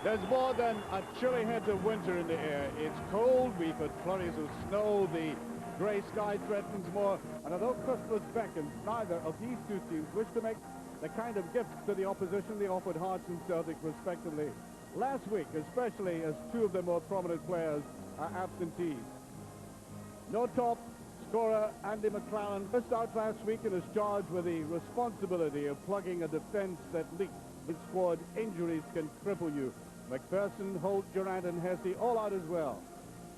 There's more than a chilly hint of winter in the air. It's cold, we've had flurries of snow, the grey sky threatens more, and although Christmas beckons, neither of these two teams wish to make the kind of gifts to the opposition they offered Hearts and Celtic respectively last week, especially as two of their more prominent players are absentees. No top scorer Andy McLaren missed out last week and is charged with the responsibility of plugging a defence that leaked. His squad injuries can cripple you. McPherson, Holt, Durant and Hesse all out as well.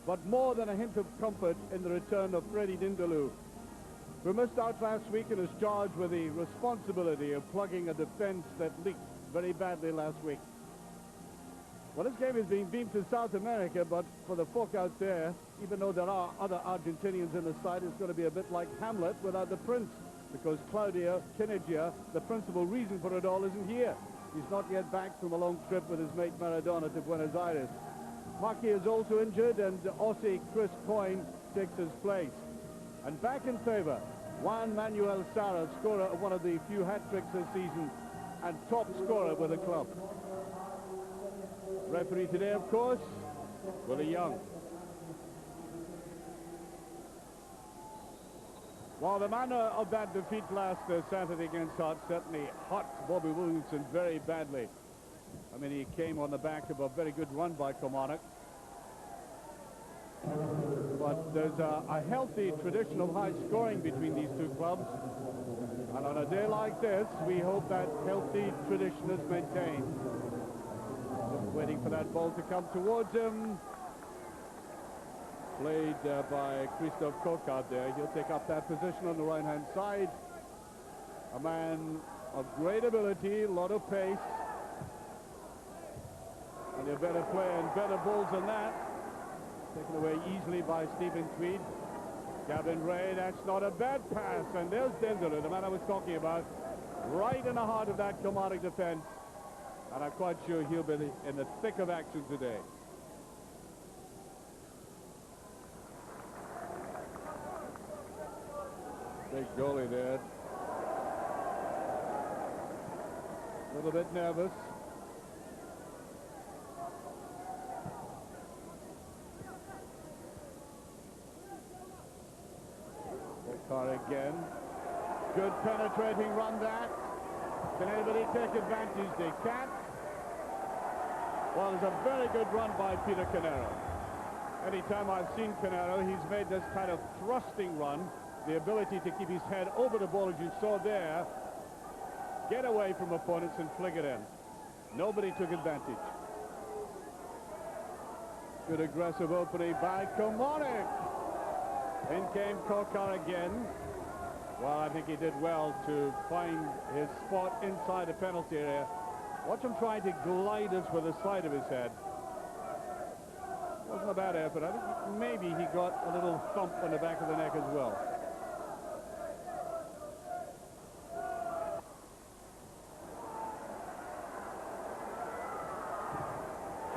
But more than a hint of comfort in the return of Freddie Dindaloo, who missed out last week and is charged with the responsibility of plugging a defence that leaked very badly last week. Well, this game is being beamed to South America, but for the folk out there, even though there are other Argentinians in the side, it's going to be a bit like Hamlet without the prince, because Claudio Caniggia, the principal reason for it all, isn't here. He's not yet back from a long trip with his mate Maradona to Buenos Aires. Maki is also injured, and Aussie Chris Coyne takes his place. And back in favour, Juan Manuel Sara, scorer of one of the few hat-tricks this season, and top scorer with the club. Referee today, of course, Willie Young. Well, the manner of that defeat last Saturday against Hearts certainly hurt Bobby Williamson very badly. I mean, he came on the back of a very good run by Kilmarnock. But there's a healthy tradition of high scoring between these two clubs. And on a day like this, we hope that healthy tradition is maintained. Just waiting for that ball to come towards him. Played by Christoph Kokard there. He'll take up that position on the right-hand side. A man of great ability, a lot of pace. And a better player and better balls than that. Taken away easily by Stephen Tweed. Gavin Ray, that's not a bad pass. And there's Dindaloo, the man I was talking about, right in the heart of that Kilmarnock defence. And I'm quite sure he'll be in the thick of action today. Big goalie there. A little bit nervous. Kokar again. Good penetrating run that. Can anybody take advantage? They can't. Well, there's a very good run by Peter Canero. Anytime I've seen Canero, he's made this kind of thrusting run. The ability to keep his head over the ball, as you saw there, get away from opponents and flick it in. Nobody took advantage. Good aggressive opening by Kilmarnock. In came Kokar again. Well, I think he did well to find his spot inside the penalty area. Watch him trying to glide us with the side of his head. Wasn't a bad effort. I think maybe he got a little thump on the back of the neck as well.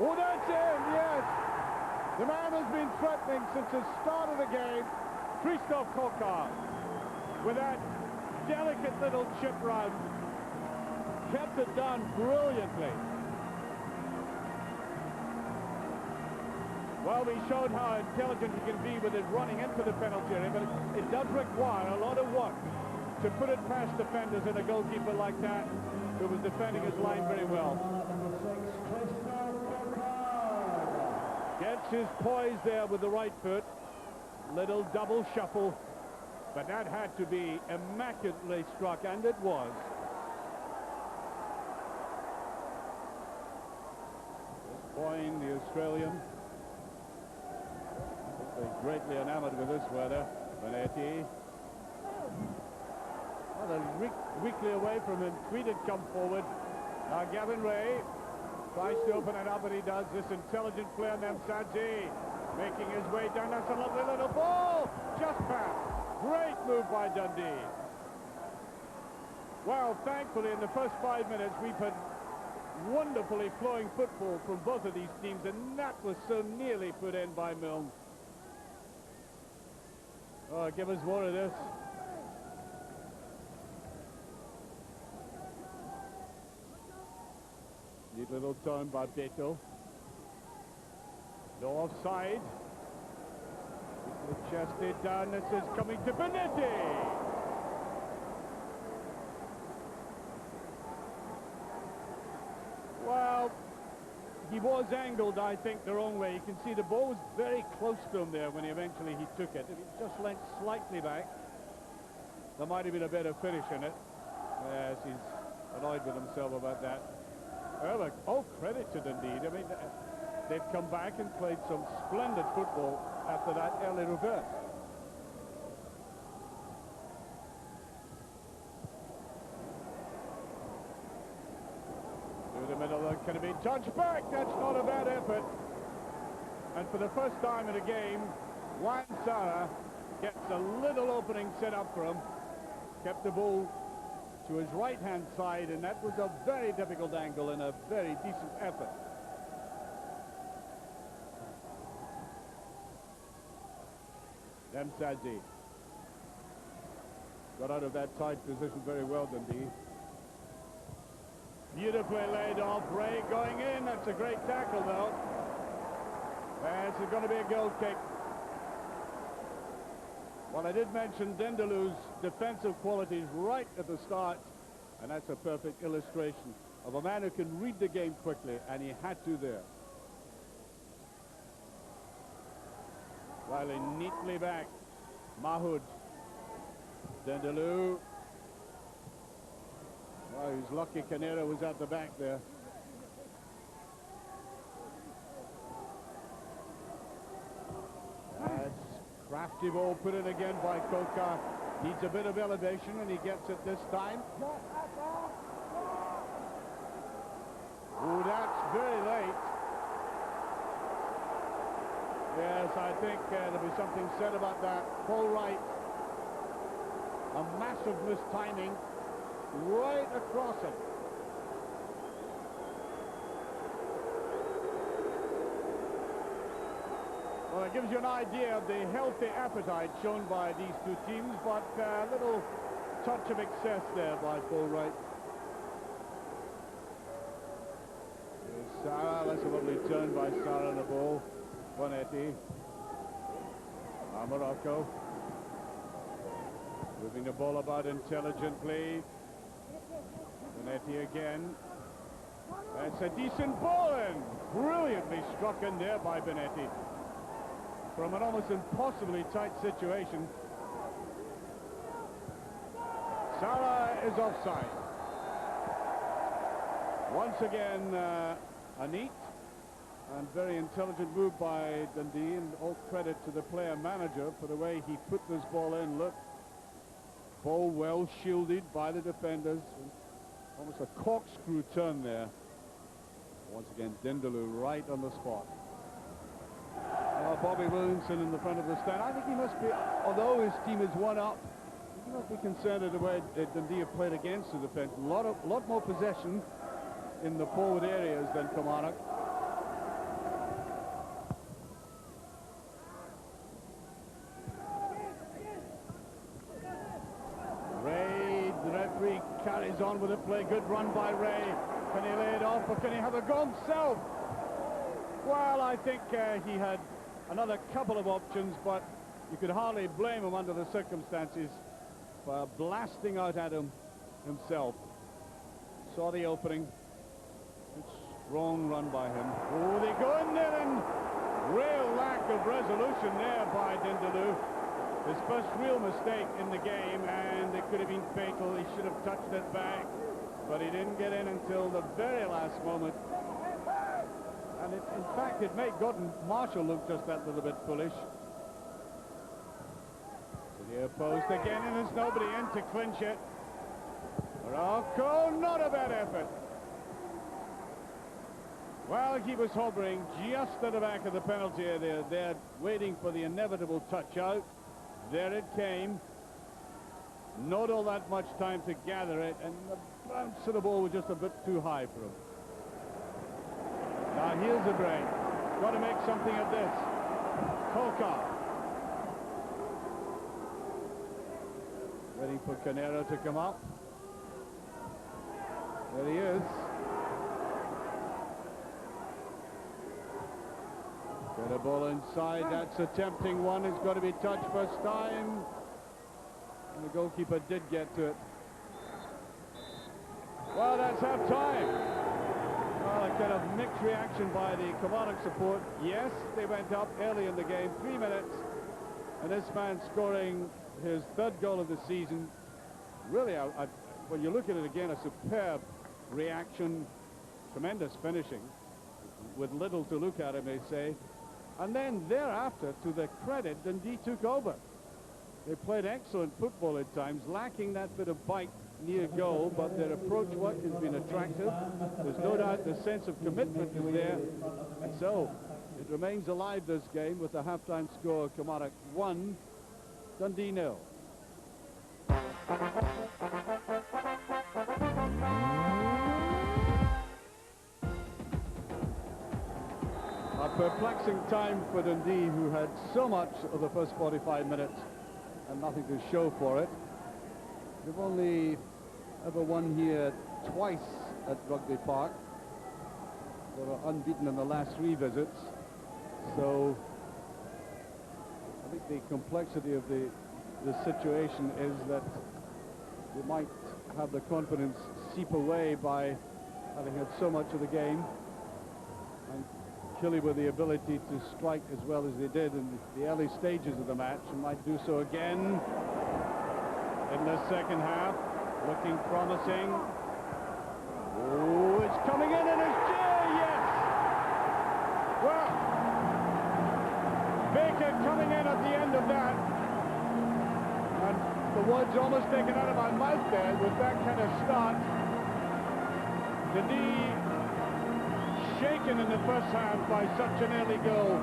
Oh, that's in, yes. The man has been threatening since the start of the game. Christoph Kokar, with that delicate little chip round, kept it done brilliantly. Well, we showed how intelligent he can be with it running into the penalty area, but it does require a lot of work to put it past defenders and a goalkeeper like that, who was defending his line very well. Gets his poise there with the right foot. Little double shuffle. But that had to be immaculately struck, and it was. Coyne, the Australian. Greatly enamored with this weather. Vanetti. Well, they're weakly away from him. Tweed had come forward. Now Gavin Ray tries to open it up, and he does. This intelligent player, Namsadji, making his way down. That's a lovely little ball. Just past. Great move by Dundee. Well, thankfully, in the first 5 minutes, we've had wonderfully flowing football from both of these teams, and that was so nearly put in by Milne. Oh, give us more of this. Neat little turn by Beto. No offside. Chested down. This is coming to Benetti. Well, he was angled, I think, the wrong way. You can see the ball was very close to him there when eventually he took it. If he just leant slightly back, there might have been a better finish in it. Yes, he's annoyed with himself about that. However, all credit to Dundee. I mean, they've come back and played some splendid football after that early reverse. Through the middle, can it be touched back? That's not a bad effort. And for the first time in a game, Juan Sara gets a little opening set up for him. Kept the ball to his right-hand side, and that was a very difficult angle and a very decent effort. Demsadzi got out of that tight position very well, Dundee. Beautifully laid off. Ray going in. That's a great tackle, though. This is going to be a goal kick. Well, I did mention Dendelou's defensive qualities right at the start, and that's a perfect illustration of a man who can read the game quickly, and he had to there. Riley neatly back. Mahoud. Dendelou. Well, he's lucky Canera was at the back there. That's crafty ball put in again by Koka. Needs a bit of elevation, and he gets it this time. Oh, that's very late. Yes, I think there'll be something said about that. Paul Wright. A massive mistiming right across it. Well, it gives you an idea of the healthy appetite shown by these two teams, but a little touch of excess there by Paul Wright. Sara, that's a lovely turn by Sara on the ball. Bonetti. Morocco. Moving the ball about intelligently. Bonetti again. That's a decent ball, and brilliantly struck in there by Bonetti. From an almost impossibly tight situation. Sara is offside. Once again, a neat and very intelligent move by Dundee, and all credit to the player manager for the way he put this ball in. Look, ball well shielded by the defenders. Almost a corkscrew turn there. Once again, Dendelou right on the spot. Bobby Williamson in the front of the stand. I think he must be, although his team is one up, he must be concerned at the way Dundee have played against the defense. A lot more possession in the forward areas than Kilmarnock. Ray, the referee, carries on with the play. Good run by Ray. Can he lay it off, or can he have a go himself? Well, I think he had another couple of options, but you could hardly blame him under the circumstances for blasting out at him himself. Saw the opening. Strong run by him. Oh, they go in there, and real lack of resolution there by Dendelou. His first real mistake in the game, and it could have been fatal. He should have touched it back, but he didn't get in until the very last moment. And in fact, it made Gordon Marshall look just that little bit foolish. To the post again, and there's nobody in to clinch it. Morocco, not a bad effort. Well, he was hovering just at the back of the penalty area there, waiting for the inevitable touch out. There it came. Not all that much time to gather it, and the bounce of the ball was just a bit too high for him. Now here's the break. Got to make something of this. Koka. Waiting for Canera to come up. There he is. The ball inside, that's a tempting one. It's got to be touched first time. And the goalkeeper did get to it. Well, that's half-time. Well, a kind of mixed reaction by the Kilmarnock support. Yes, they went up early in the game, 3 minutes. And this man scoring his third goal of the season. Really, when you look at it again, a superb reaction, tremendous finishing, with little to look at, I may say. And then thereafter, to their credit, Dundee took over. They played excellent football at times, lacking that bit of bite near goal, but their approach work has been attractive. There's no doubt the sense of commitment is there. And so it remains alive, this game, with the half-time score, Kilmarnock 1, Dundee 0. A perplexing time for Dundee, who had so much of the first 45 minutes and nothing to show for it. They've only ever won here twice at Rugby Park. They were unbeaten in the last 3 visits. So I think the complexity of the situation is that they might have the confidence seep away by having had so much of the game, and Killy with the ability to strike as well as they did in the early stages of the match, and might do so again in the second half. Looking promising. Oh, it's coming in and it's yes! Well, Baker coming in at the end of that. And the words almost taken out of my mouth there with that kind of start. Dundee shaken in the first half by such an early goal.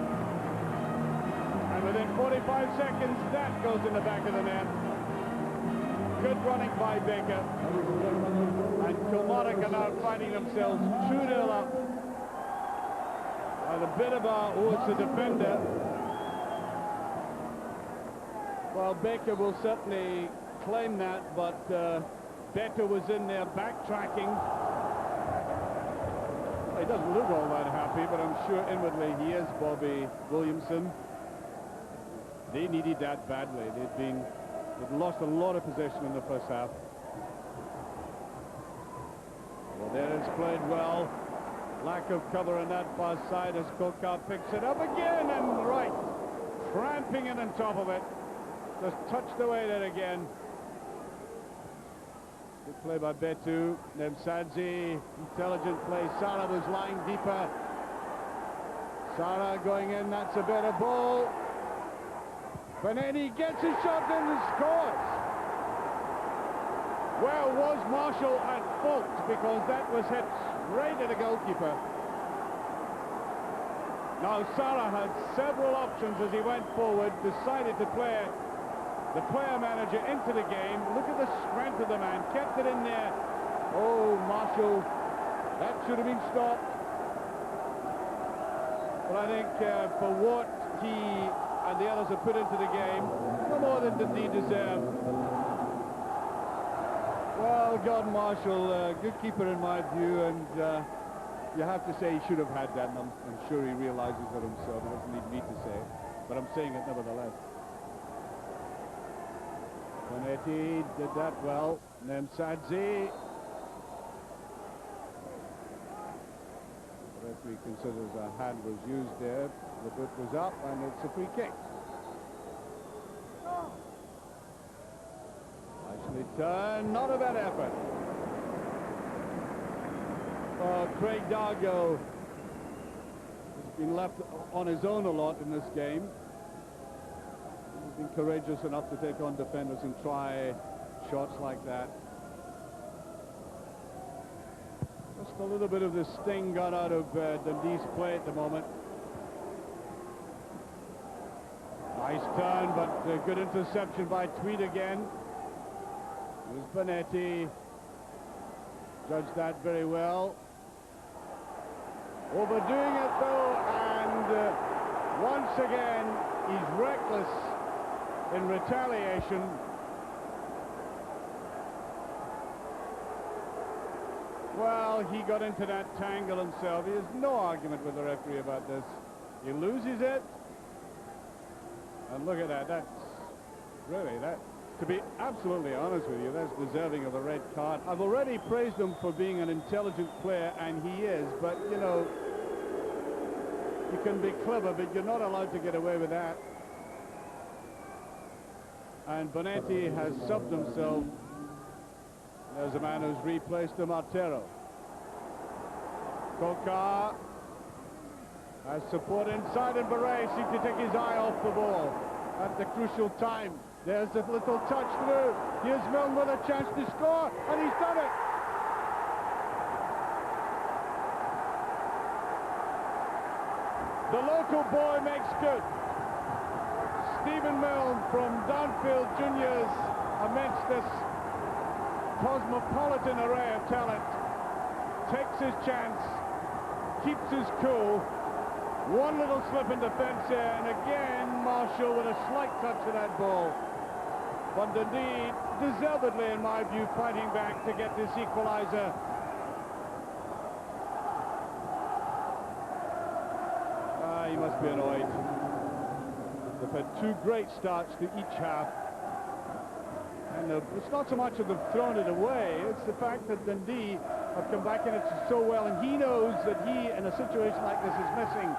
And within 45 seconds, that goes in the back of the net. Good running by Baker. And Kilmarnock are now finding themselves 2-0 up. And a bit of it's a defender. Well, Baker will certainly claim that, but Better was in there backtracking. He doesn't look all that happy, but I'm sure inwardly he is, Bobby Williamson. They needed that badly. They'd lost a lot of possession in the first half. Well, there it's played well. Lack of cover on that far side as Kokar picks it up again, and right, tramping in on top of it. Just touched away there again. Good play by Betu. Nemsadze, intelligent play. Sarah was lying deeper. Sarah going in, that's a better ball. Benetti gets his shot in and scores. Well, was Marshall at fault, because that was hit straight at the goalkeeper. Now Sarah had several options as he went forward, decided to play the player manager into the game. Look at the strength of the man, kept it in there. Oh, Marshall, that should have been stopped. But I think for what he and the others have put into the game, no more than Dundee deserve. Well, Gordon Marshall, good keeper in my view, and you have to say he should have had that, and I'm sure he realizes it himself. He doesn't need me to say it, but I'm saying it nevertheless. Benetti did that well. Nemsadze. The referee considers a hand was used there. The boot was up, and it's a free kick. Nicely turned, not a bad effort. Craig Dargo has been left on his own a lot in this game. He's been courageous enough to take on defenders and try shots like that. Just a little bit of the sting got out of Dundee's play at the moment. Nice turn, but a good interception by Tweed again. Here's Benetti. Judged that very well. Overdoing it though, and once again he's reckless in retaliation. Well, he got into that tangle himself. He has no argument with the referee about this. He loses it. And look at that. That's really, to be absolutely honest with you, that's deserving of a red card. I've already praised him for being an intelligent player, and he is, but, you know, you can be clever, but you're not allowed to get away with that. And Bonetti has subbed himself. There's a man who's replaced him, Artero. Coca has support inside, and Barret seems to take his eye off the ball at the crucial time. There's a little touch through. Here's Milne with a chance to score, and he's done it. The local boy makes good. Stephen Milne from Downfield Juniors, amidst this cosmopolitan array of talent, takes his chance, keeps his cool. One little slip in defence here, and again Marshall with a slight touch of that ball. But Dundee, deservedly in my view, fighting back to get this equaliser. He must be annoyed. They've had two great starts to each half. And it's not so much that they've thrown it away, it's the fact that Dundee have come back in it so well, and he knows that he, in a situation like this, is missing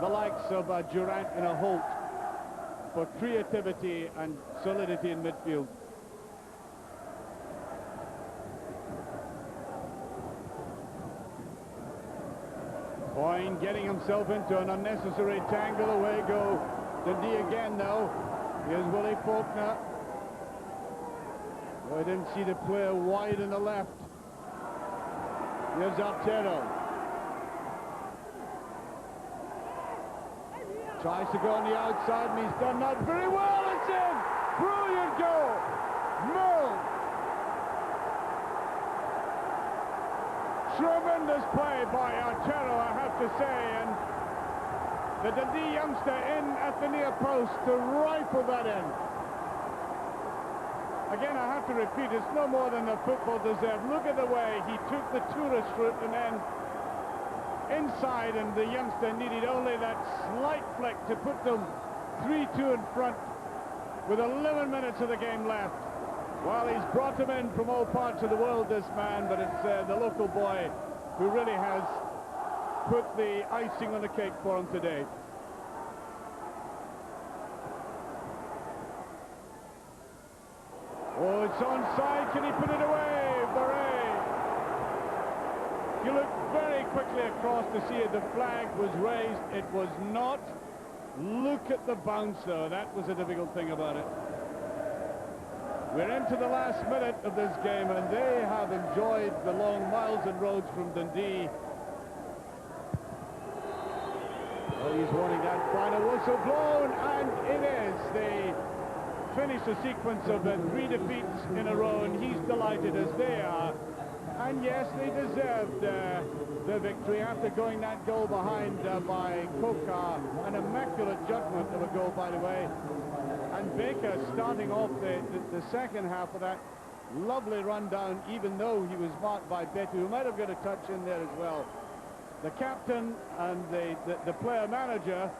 the likes of Durant and a Holt for creativity and solidity in midfield. Coyne getting himself into an unnecessary tangle. Away go Dundee again now. Here's Willie Faulkner. Oh, I didn't see the player wide in the left. Here's Artero. Tries to go on the outside, and he's done that very well. It's in! Brilliant goal! Milne! Tremendous play by Artero, I have to say, and the Dundee youngster in at the near post to rifle that in. Again, I have to repeat, it's no more than the football deserved. Look at the way he took the tourist route and then inside, and the youngster needed only that slight flick to put them 3-2 in front with 11 minutes of the game left. Well, he's brought them in from all parts of the world, this man, but it's the local boy who really has put the icing on the cake for him today. Oh, it's onside. Can he put it away? Barret. You look very quickly across to see if the flag was raised. It was not. Look at the bounce, though. That was a difficult thing about it. We're into the last minute of this game, and they have enjoyed the long miles and roads from Dundee. Well, he's wanting that final whistle blown, and it is. They finish a sequence of 3 defeats in a row, and he's delighted as they are. And yes, they deserved the victory after going that goal behind by Coca. An immaculate judgment of a goal, by the way. And Baker starting off the second half of that lovely run down, even though he was marked by Betty, who might have got a touch in there as well. The captain and the player manager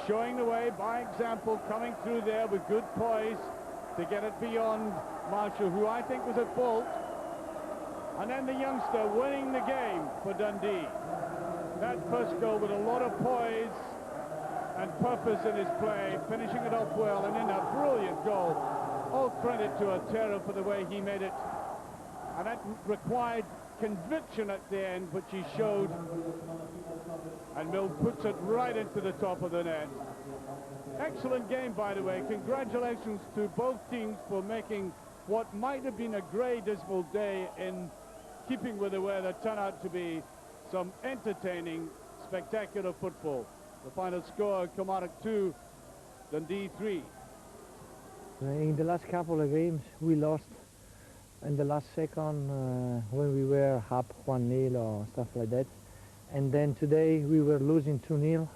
showing the way by example, coming through there with good poise to get it beyond Marshall, who I think was at fault. And then the youngster winning the game for Dundee. That first goal with a lot of poise and purpose in his play, finishing it off well, and then a brilliant goal. All credit to Artero for the way he made it. And that required conviction at the end, which he showed. And Milne puts it right into the top of the net. Excellent game, by the way. Congratulations to both teams for making what might have been a grey, dismal day in keeping with the weather turn out to be some entertaining, spectacular football. The final score, Kilmarnock 2, Dundee 3. In the last couple of games, we lost in the last second when we were up 1-0 or stuff like that. And then today we were losing 2-0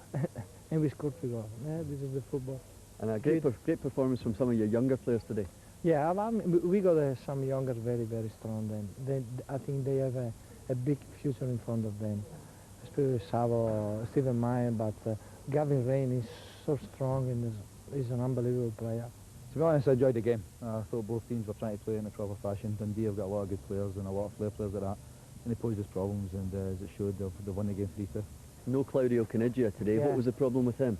and we scored 2 goals. Yeah, this is the football. And a great performance from some of your younger players today. Yeah, we got some younger, very, very strong. I think they have a big future in front of them, especially Savo, Stephen Meyer, but Gavin Rain is so strong and is an unbelievable player. To be honest, I enjoyed the game. I thought both teams were trying to play in a proper fashion. Dundee have got a lot of good players and a lot of flair players at that, and they posed us problems, and as it showed, they've won the game 3-2. No Claudio Canigia today. Yeah. What was the problem with him?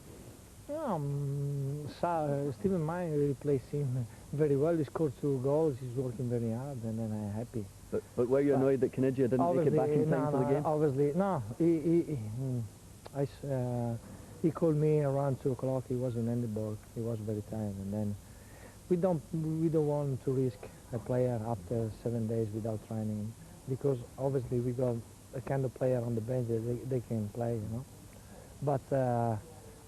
Stephen Mine really plays him very well. He scored 2 goals. He's working very hard, and then I'm happy. But were you annoyed that Canigia didn't make it back in time for the game? Obviously, no. He called me around 2 o'clock. He was in Edinburgh. He was very tired, and then we don't want to risk a player after 7 days without training, because obviously we got a kind of player on the bench that they can play, you know. But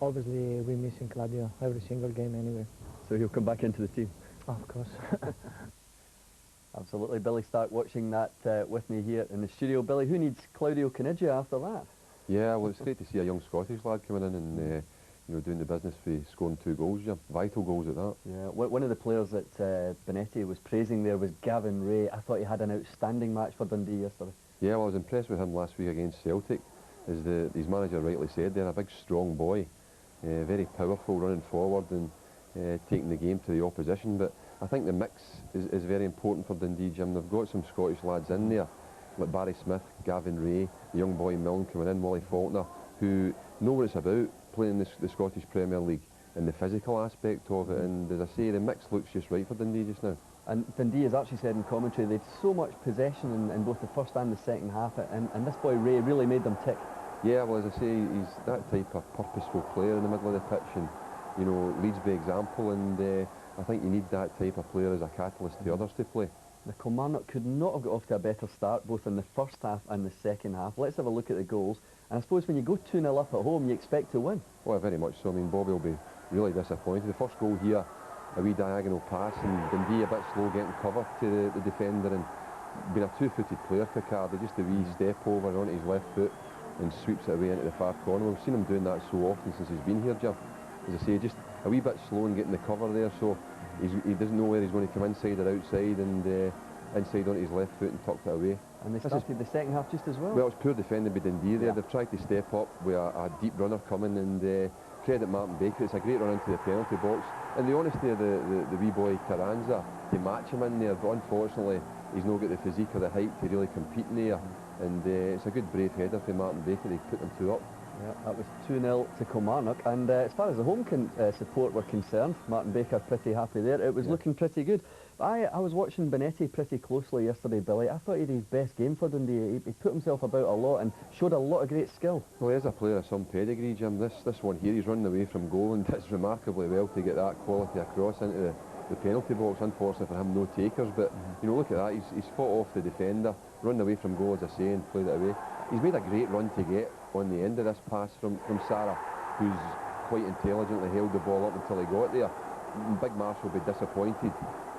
obviously we're missing Claudio every single game anyway. So he'll come back into the team? Of course. Absolutely. Billy Stark watching that with me here in the studio. Billy, who needs Claudio Canigia after that? Yeah, well, it's great to see a young Scottish lad coming in and doing the business for scoring 2 goals, vital goals at that. Yeah, one of the players that Benetti was praising there was Gavin Ray. I thought he had an outstanding match for Dundee yesterday. Yeah, well, I was impressed with him last week against Celtic. As his manager rightly said, they're a big, strong boy, very powerful, running forward and taking the game to the opposition. But I think the mix is very important for Dundee, Jim. They've got some Scottish lads in there, like Barry Smith, Gavin Ray, the young boy Milne coming in, Wally Faulkner, who know what it's about, playing the Scottish Premier League and the physical aspect of it. And as I say, the mix looks just right for Dundee just now. And Dundee has actually said in commentary they've so much possession in both the first and the second half, and this boy Ray really made them tick. Yeah, well, as I say, he's that type of purposeful player in the middle of the pitch, and leads by example, and I think you need that type of player as a catalyst to others to play. The Kilmarnock could not have got off to a better start, both in the first half and the second half. Let's have a look at the goals. And I suppose when you go 2-0 up at home, you expect to win. Well, very much so. I mean, Bobby will be really disappointed. The first goal here, a wee diagonal pass, and Dundee a bit slow getting cover to the defender, and being a 2-footed player, Picard, just a wee step over onto his left foot and sweeps it away into the far corner. We've seen him doing that so often since he's been here, Jim. As I say, just a wee bit slow in getting the cover there, so he doesn't know where he's going to come inside or outside, and inside onto his left foot and tucked it away. And they started the second half just as well. Well, it's poor defending by Dundee there. They've tried to step up with a deep runner coming, and credit Martin Baker. It's a great run into the penalty box. And the honesty of the wee boy Carranza to match him in there, but unfortunately he's not got the physique or the height to really compete in there. And it's a good brave header for Martin Baker. He put them 2 up. Yeah, that was 2-0 to Kilmarnock, and as far as the home support were concerned, Martin Baker pretty happy there. It was looking pretty good. I was watching Benetti pretty closely yesterday, Billy. I thought he had his best game for Dundee. He put himself about a lot and showed a lot of great skill. Well, he is a player of some pedigree, Jim. This one here, he's running away from goal and does remarkably well to get that quality across into the penalty box. Unfortunately for him, no takers, but look at that. He's fought off the defender, run away from goal, as I say, and played it away. He's made a great run to get on the end of this pass from Sarah, who's quite intelligently held the ball up until he got there. Big Marshall will be disappointed.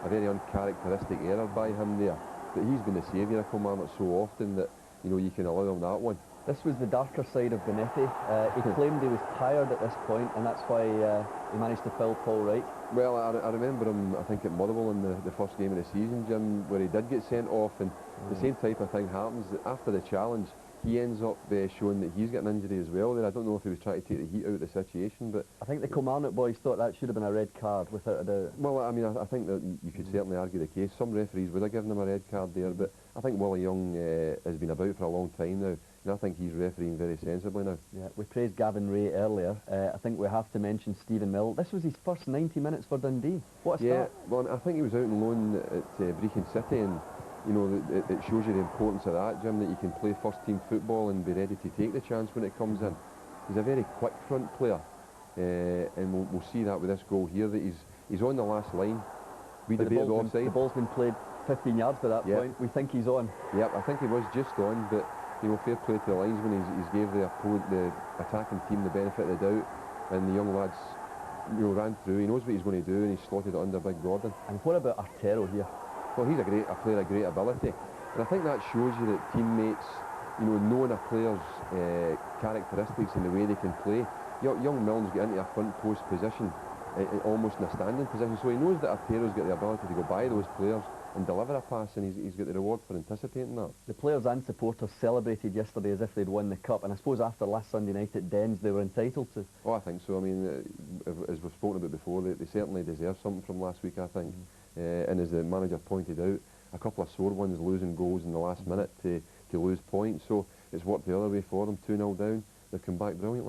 A very uncharacteristic error by him there. But he's been the saviour of Kilmarnock so often that you can allow him that one. This was the darker side of Benetti. He claimed he was tired at this point, and that's why he managed to fill Paul Wright. Well, I remember him, I think, at Motherwell in the first game of the season, Jim, where he did get sent off, and the same type of thing happens. After the challenge, he ends up showing that he's got an injury as well there. I don't know if he was trying to take the heat out of the situation, but I think the Kilmarnock boys thought that should have been a red card, without a doubt. Well, I mean, I think that you could certainly argue the case. Some referees would have given him a red card there, but I think Willie Young has been about for a long time now, and I think he's refereeing very sensibly now. Yeah, we praised Gavin Ray earlier. I think we have to mention Stephen Mill. This was his first 90 minutes for Dundee. What a start. Yeah, well, I think he was out on loan at Brechin City, and it shows you the importance of that, Jim, that you can play first-team football and be ready to take the chance when it comes in. He's a very quick front player, and we'll see that with this goal here, that he's on the last line. We debate the offside. The ball's been played 15 yards by that point. We think he's on. Yep, I think he was just on, but fair play to the linesman. He's gave the attacking team the benefit of the doubt, and the young lads ran through. He knows what he's going to do, and he slotted it under Big Gordon. And what about Artero here? Well, he's a player of great ability, and I think that shows you that teammates, knowing a player's characteristics and the way they can play. Young Milne's got into a front post position, almost in a standing position, so he knows that Artero's got the ability to go by those players and deliver a pass, and he's got the reward for anticipating that. The players and supporters celebrated yesterday as if they'd won the cup, and I suppose after last Sunday night at Dens they were entitled to. Oh, I think so. I mean, as we've spoken about before, they certainly deserve something from last week, I think. And as the manager pointed out, a couple of sore ones, losing goals in the last minute to lose points, so it's worked the other way for them. 2-0 down, they've come back brilliantly.